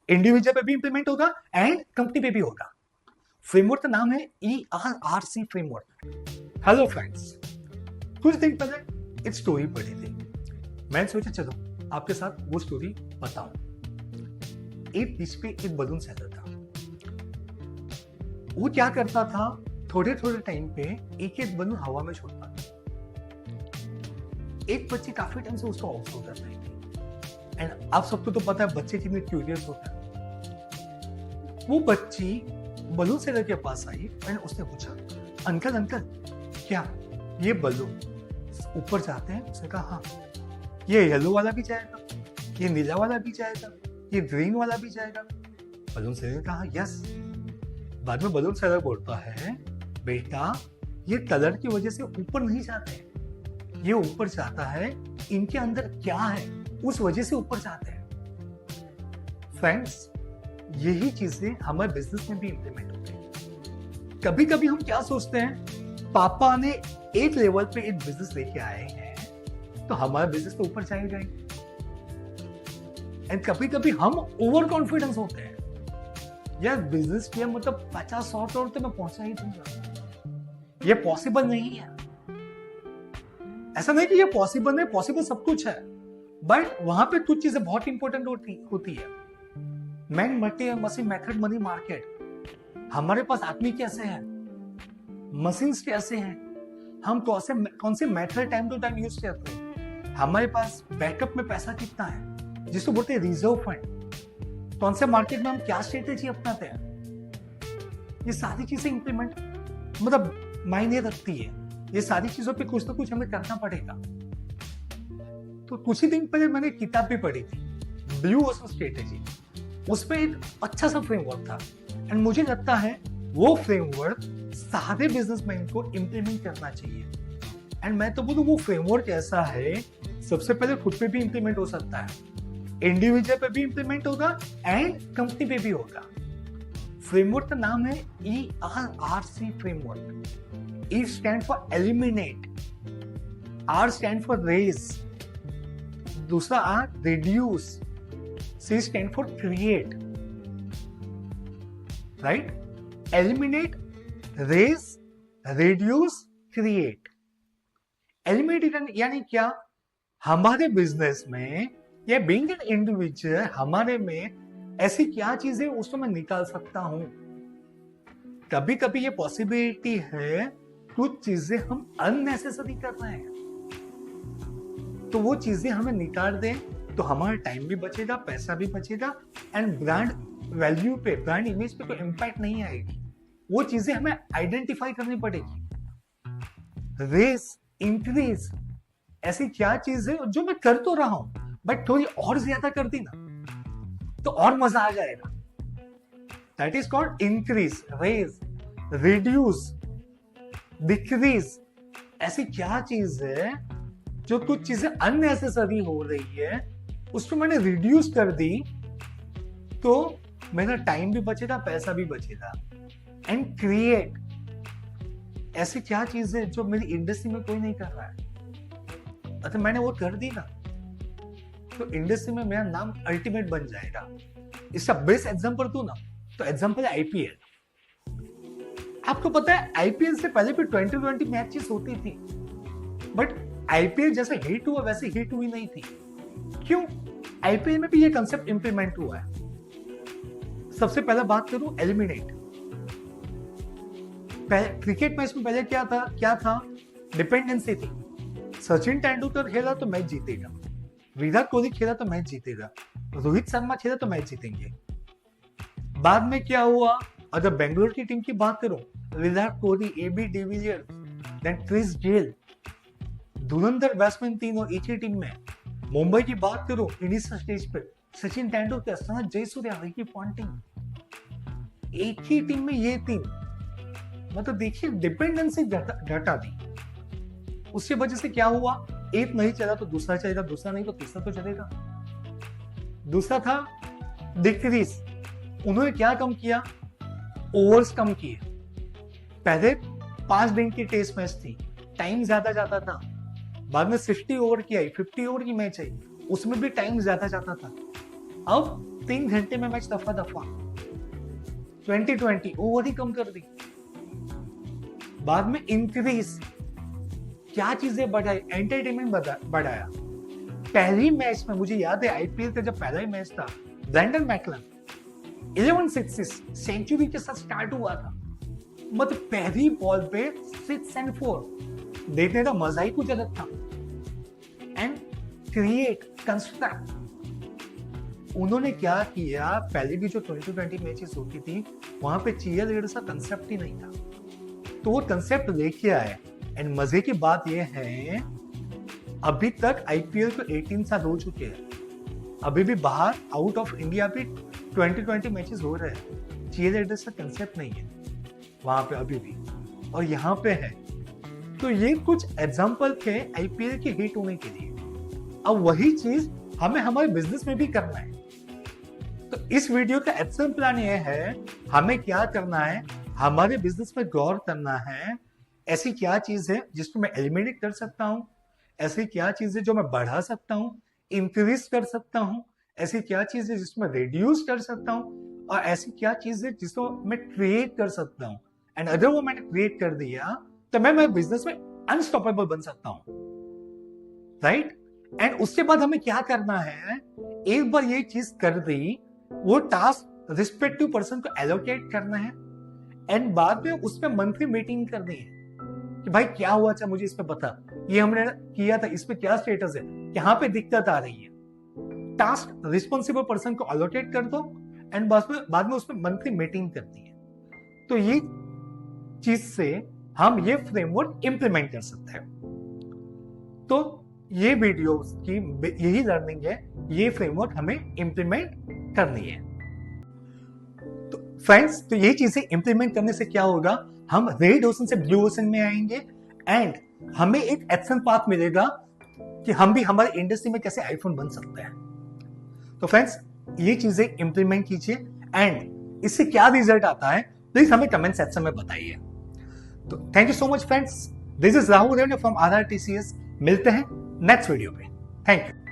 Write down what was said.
Individual पे भी implement होगा एंड कंपनी पे भी होगा। फ्रेमवर्क का नाम है ERRC फ्रेमवर्क। हेलो फ्रेंड्स, कुछ दिन पहले एक स्टोरी पढ़ी थी। मैंने सोचा चलो आपके साथ वो स्टोरी बताऊं। एक बीच पे एक बलून सेलर था। वो क्या करता था, थोड़े थोड़े टाइम पे एक एक बलून हवा में छोड़ता था। एक बच्ची काफी टाइम से उसको ऑब्जर्व कर रही थी। एंड आप सबको तो पता है बच्चे कितने क्यूरियस होते हैं। वो बच्ची बलून सेलर के पास आई एंड उसने पूछा, अंकल अंकल क्या ये बलून ऊपर जाते हैं? उसने कहा हाँ। ये येलो वाला भी जाएगा, ये नीला वाला भी जाएगा, ये ग्रीन वाला भी जाएगा। बलून सेलर ने कहा यस। बाद में बलून सेलर बोलता है, बेटा ये कलर की वजह से ऊपर नहीं जाते हैं, ये ऊपर जाता है इनके अंदर क्या है उस वजह से ऊपर जाते हैं। फ्रेंड्स, यही चीजें हमारे बिजनेस में भी इंप्लीमेंट होती है। कभी कभी हम क्या सोचते हैं, पापा ने एक लेवल पे एक बिजनेस लेके आए हैं तो हमारा बिजनेस तो ऊपर जाएगा ही। एंड कभी कभी हम ओवर कॉन्फिडेंस होते हैं, यार बिजनेस किया मतलब 50-100 करोड़ तो मैं पहुंचा ही दूंगा। ये पॉसिबल नहीं है। ऐसा नहीं कि ये पॉसिबल नहीं, पॉसिबल सब कुछ है, बट वहां पे कुछ चीजें बहुत इंपॉर्टेंट होती है। Man machine method money market. हमारे पास आदमी कैसे हैं, मशीन्स कैसे हैं, हम कौन से method time to time use करते हैं, हमारे पास बैकअप में पैसा कितना है जिसको बोलते हैं रिजर्व फंड, कौन से मार्केट में हम क्या स्ट्रेटेजी अपनाते हैं। ये सारी चीजें इंप्लीमेंट मतलब मायने रखती है। ये सारी चीजों पे कुछ ना कुछ हमें करना पड़ेगा। तो कुछ ही दिन पहले मैंने किताब भी पढ़ी थी, ब्लू ओशन स्ट्रेटेजी। उसमें एक अच्छा सा फ्रेमवर्क था एंड मुझे लगता है वो फ्रेमवर्क सारे बिजनेसमैन को इंप्लीमेंट करना चाहिए। एंड मैं तो बोलूं वो फ्रेमवर्क ऐसा है, सबसे पहले खुद पे भी इंप्लीमेंट हो सकता है, इंडिविजुअल पे भी इंप्लीमेंट होगा एंड कंपनी पे भी होगा। फ्रेमवर्क का नाम है ERRC framework. E stand for eliminate, R stand for raise, दूसरा R reduce, C stand for create, right? Eliminate, raise, reduce, create. Eliminate यानी क्या? हमारे बिजनेस में या बीइंग एन इंडिविजुअल, हमारे में ऐसी क्या चीजें उसको मैं निकाल सकता हूं। कभी कभी ये पॉसिबिलिटी है कुछ चीजें हम अननेसेसरी कर रहे हैं, तो वो चीजें हमें निकाल दें तो हमारा टाइम भी बचेगा, पैसा भी बचेगा एंड ब्रांड वैल्यू पे, ब्रांड इमेज पे कोई इंपैक्ट नहीं आएगी। वो चीजें हमें आइडेंटिफाई करनी पड़ेगी। रेस, इंक्रीज, ऐसी क्या चीज है जो मैं कर तो रहा हूं बट थोड़ी और ज्यादा कर दी ना तो और मजा आ जाएगा। That is called increase, raise, reduce, decrease. ऐसी क्या चीज है जो कुछ चीजें अननेसेसरी हो रही है उसको मैंने रिड्यूस कर दी तो मेरा टाइम भी बचेगा, पैसा भी बचेगा। एंड क्रिएट, ऐसी क्या चीज है जो मेरी इंडस्ट्री में कोई नहीं कर रहा है, अच्छा मैंने वो कर दी ना तो इंडस्ट्री में मेरा नाम अल्टीमेट बन जाएगा। इसका बेस्ट एग्जांपल दूं ना तो एग्जांपल है आईपीएल। आपको पता है आईपीएल से पहले भी 2020 मैचेस होती थी, बट आईपीएल जैसे हिट हुआ वैसे हिट हुई नहीं थी। क्यों? आईपीएल में भी ये कंसेप्ट इंप्लीमेंट हुआ है। सबसे पहले बात करूं एलिमिनेट। क्रिकेट मैच में पहले क्या था? डिपेंडेंसी थी। सचिन तेंदुलकर खेला तो मैच जीतेगा, विराट कोहली खेला तो मैच जीतेगा, रोहित शर्मा खेला तो मैच जीतेंगे। बाद में क्या हुआ? अगर बेंगलोर की टीम की बात करूं, Virat Kohli, AB de Villiers, then Chris Gayle, धुरंधर बैट्समैन तीनों एक ही टीम में। मुंबई की बात करूं, इनिशियल स्टेज पे सचिन तेंदुलकर, सनत जयसूर्या, रिकी पॉन्टिंग, एक ही टीम में ये तीन। मतलब देखिए डिपेंडेंसी घटा दी। उसकी वजह से क्या हुआ? एक नहीं चला तो दूसरा चलेगा, दूसरा नहीं तो तीसरा तो चलेगा। दूसरा था डिक्रीज। उन्होंने क्या कम किया? ओवर्स कम किए। पहले 5 दिन की टेस्ट मैच थी, टाइम ज्यादा जाता था। बाद में 60 ओवर की आई, 50 ओवर की मैच आई, उसमें भी टाइम ज्यादा जाता था। अब 3 घंटे में मैच दफा दफा 2020 ओवर ही कम कर दी। बाद में इंक्रीज, क्या चीजें बढ़ाई, एंटरटेनमेंट बढ़ाया। पहली मैच में मुझे याद है आईपीएल का जब पहला ही मैच था, ब्रेंडन मैकलम 11 सिक्सेस सेंचुरी के साथ स्टार्ट हुआ था। मतलब पहली बॉल पे 6 और 4 देखने का मजा ही कुछ अलग था। एंड क्रिएट कंस्ट्रक्ट, उन्होंने क्या किया, पहले भी जो 2020 मैचेस होती थी वहां पे चीयर लीडर का कंसेप्ट ही नहीं था, तो वो कंसेप्ट लेके आए। एंड मजे की बात ये है अभी तक आईपीएल को 18 साल हो चुके हैं, अभी भी बाहर आउट ऑफ इंडिया भी 2020 मैचेस हो रहे हैं। चीयर लीडर का कंसेप्ट नहीं है वहां पे अभी भी, और यहाँ पे है। तो ये कुछ एग्जांपल थे आईपीएल के हिट होने के लिए। अब वही चीज हमें हमारे बिजनेस में भी करना है। तो इस वीडियो का एक्शन प्लान ये है, हमें क्या करना है, हमारे बिजनेस में गौर करना है। ऐसी क्या चीज है जिसको मैं एलिमिनेट कर सकता हूं, ऐसी क्या चीज है जो मैं बढ़ा सकता हूं, इंक्रीज कर सकता हूं, ऐसी क्या चीज है जिसको मैं रिड्यूस कर सकता हूं, और ऐसी क्या चीज है जिसको मैं क्रिएट कर सकता हूं। एंड अगर वो मैंने क्रिएट कर दिया तो मैं मेरे बिजनेस में अनस्टॉपेबल बन सकता हूं, राइट। एंड उसके बाद हमें क्या करना है, एक बार ये चीज कर दी, वो टास्क रिस्पेक्टिव पर्सन को एलोकेट करना है। एंड बाद में उसमें मंथली मीटिंग करनी है कि भाई क्या हुआ, अच्छा मुझे इस पे बता, ये हमने किया था, इस पे क्या स्टेटस है, यहाँ पे दिक्कत आ रही है। टास्क रिस्पॉन्सिबल पर्सन को एलोकेट कर दो एंड बाद में उसमें मंथली मीटिंग करनी है। तो ये चीज से हम ये फ्रेमवर्क इंप्लीमेंट कर सकते हैं। तो ये वीडियो की यही लर्निंग है, ये फ्रेमवर्क हमें इंप्लीमेंट करनी है। तो फ्रेंड्स, तो ये चीजें इंप्लीमेंट करने से क्या होगा, हम रेड ओशन से ब्लू ओशन में आएंगे एंड हमें एक एक्शन पाथ मिलेगा कि हम भी हमारे इंडस्ट्री में कैसे आईफोन बन सकते हैं। तो फ्रेंड्स, ये चीजें इंप्लीमेंट कीजिए एंड इससे क्या रिजल्ट आता है प्लीज हमें कमेंट सेक्शन में बताइए। तो thank you so much friends, this is Rahul Revne from RRTCS। मिलते हैं नेक्स्ट वीडियो पे। Thank you.